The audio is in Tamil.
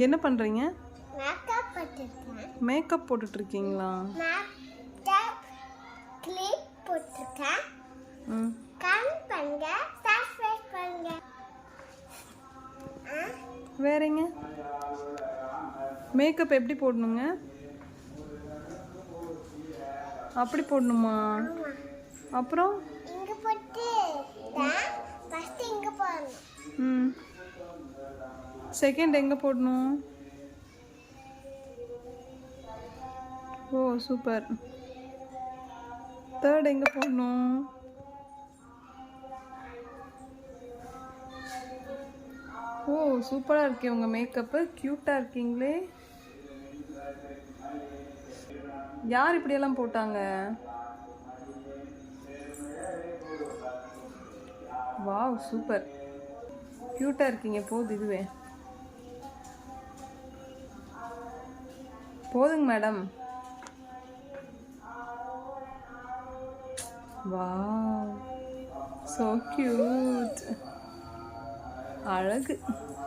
என்ன பண்ணுறீங்க? மேக்கப் போட்டுருக்கேன். மேக்கப் போட்டுட்ருக்கீங்களா? மேக்கப் கிளிப் போட்டுருக்கேன். கமெண்ட் பண்ணுங்க, சப்ஸ்கிரைப் பண்ணுங்க. வேறங்க மேக்கப் எப்படி போடணுங்க? அப்படி போடணுமா? அப்புறம் இங்க போட்டு ஃபர்ஸ்ட் இங்க போடணும். செகண்ட் எங்கே போடணும்? ஓ சூப்பர். தேர்ட் எங்கே போடணும்? ஓ சூப்பராக இருக்கே உங்கள் மேக்கப்பு. க்யூட்டாக இருக்கீங்களே. யார் இப்படியெல்லாம் போட்டாங்க? வாவ் சூப்பர், க்யூட்டாக இருக்கீங்க. போதும், இதுவே போதுங்க மேடம். வாவ் சோ க்யூட், அழகு.